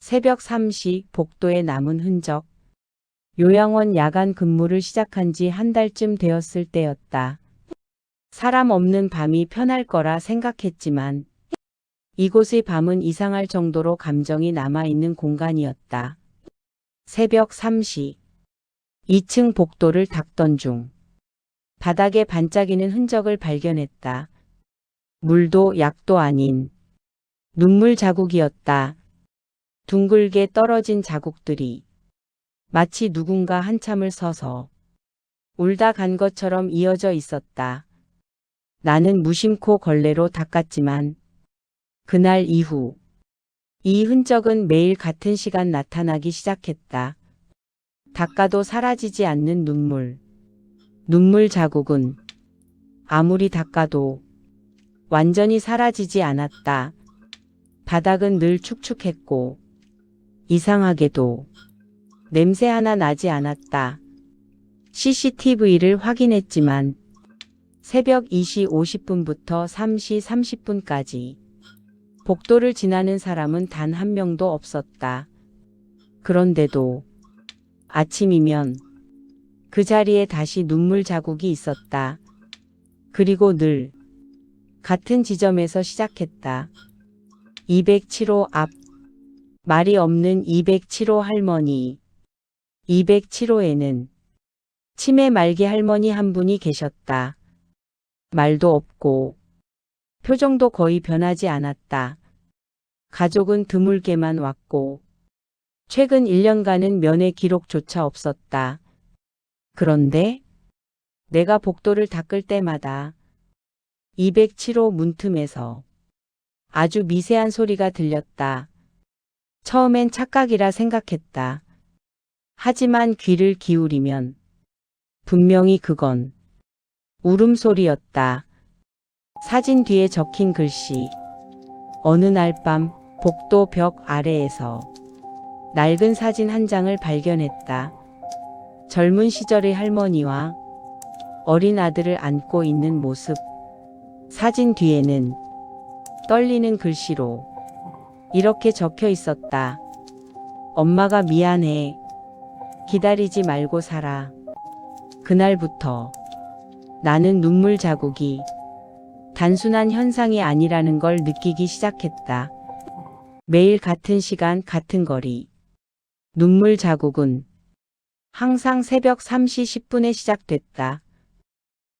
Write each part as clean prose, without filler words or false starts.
새벽 3시 복도에 남은 흔적. 요양원 야간 근무를 시작한 지 한 달쯤 되었을 때였다. 사람 없는 밤이 편할 거라 생각했지만 이곳의 밤은 이상할 정도로 감정이 남아있는 공간이었다. 새벽 3시. 2층 복도를 닦던 중 바닥에 반짝이는 흔적을 발견했다. 물도 약도 아닌 눈물 자국이었다. 둥글게 떨어진 자국들이 마치 누군가 한참을 서서 울다 간 것처럼 이어져 있었다. 나는 무심코 걸레로 닦았지만 그날 이후 이 흔적은 매일 같은 시간 나타나기 시작했다. 닦아도 사라지지 않는 눈물. 눈물 자국은 아무리 닦아도 완전히 사라지지 않았다. 바닥은 늘 축축했고 이상하게도 냄새 하나 나지 않았다. CCTV를 확인했지만 새벽 2시 50분부터 3시 30분까지 복도를 지나는 사람은 단 한 명도 없었다. 그런데도 아침이면 그 자리에 다시 눈물 자국이 있었다. 그리고 늘 같은 지점에서 시작했다. 207호 앞. 말이 없는 207호 할머니. 207호에는 치매 말기 할머니 한 분이 계셨다. 말도 없고 표정도 거의 변하지 않았다. 가족은 드물게만 왔고 최근 1년간은 면회 기록조차 없었다. 그런데 내가 복도를 닦을 때마다 207호 문틈에서 아주 미세한 소리가 들렸다. 처음엔 착각이라 생각했다. 하지만 귀를 기울이면 분명히 그건 울음소리였다. 사진 뒤에 적힌 글씨. 어느 날 밤 복도 벽 아래에서 낡은 사진 한 장을 발견했다. 젊은 시절의 할머니와 어린 아들을 안고 있는 모습. 사진 뒤에는 떨리는 글씨로 이렇게 적혀 있었다. 엄마가 미안해. 기다리지 말고 살아. 그날부터 나는 눈물 자국이 단순한 현상이 아니라는 걸 느끼기 시작했다. 매일 같은 시간, 같은 거리. 눈물 자국은 항상 새벽 3시 10분에 시작됐다.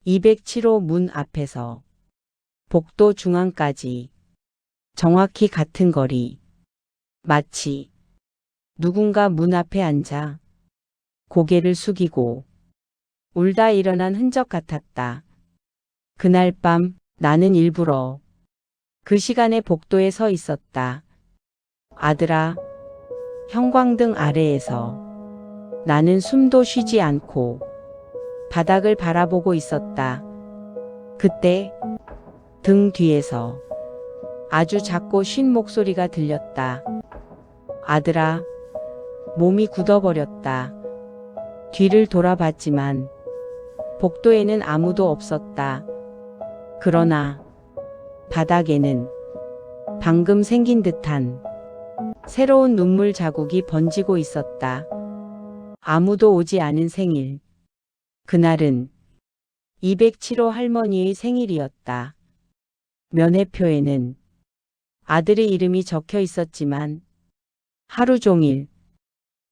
207호 문 앞에서 복도 중앙까지 정확히 같은 거리. 마치 누군가 문 앞에 앉아 고개를 숙이고 울다 일어난 흔적 같았다. 그날 밤 나는 일부러 그 시간에 복도에 서 있었다. 아들아, 형광등 아래에서 나는 숨도 쉬지 않고 바닥을 바라보고 있었다. 그때 등 뒤에서 아주 작고 쉰 목소리가 들렸다. 아들아, 몸이 굳어버렸다. 뒤를 돌아봤지만 복도에는 아무도 없었다. 그러나 바닥에는 방금 생긴 듯한 새로운 눈물 자국이 번지고 있었다. 아무도 오지 않은 생일. 그날은 207호 할머니의 생일이었다. 면회표에는 아들의 이름이 적혀 있었지만 하루 종일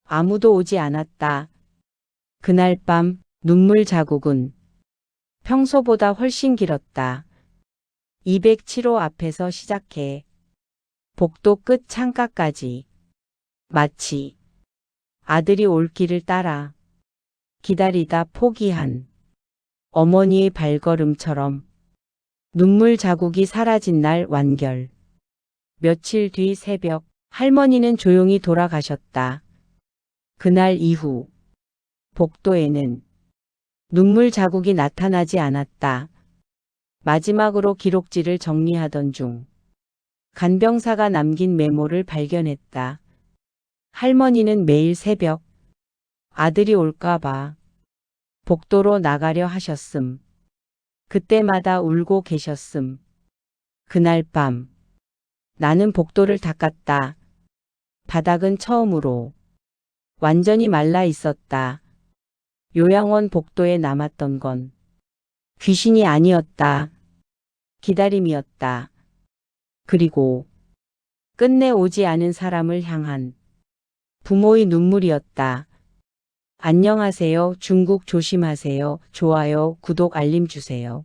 아무도 오지 않았다. 그날 밤 눈물 자국은 평소보다 훨씬 길었다. 207호 앞에서 시작해 복도 끝 창가까지 마치 아들이 올 길을 따라 기다리다 포기한 어머니의 발걸음처럼 눈물 자국이 사라진 날 완결. 며칠 뒤 새벽 할머니는 조용히 돌아가셨다. 그날 이후 복도에는 눈물 자국이 나타나지 않았다. 마지막으로 기록지를 정리하던 중 간병사가 남긴 메모를 발견했다. 할머니는 매일 새벽 아들이 올까봐 복도로 나가려 하셨음. 그때마다 울고 계셨음. 그날 밤 나는 복도를 닦았다. 바닥은 처음으로 완전히 말라 있었다. 요양원 복도에 남았던 건 귀신이 아니었다. 기다림이었다. 그리고 끝내 오지 않은 사람을 향한 부모의 눈물이었다. 안녕하세요. 중국 조심하세요. 좋아요, 구독, 알림 주세요.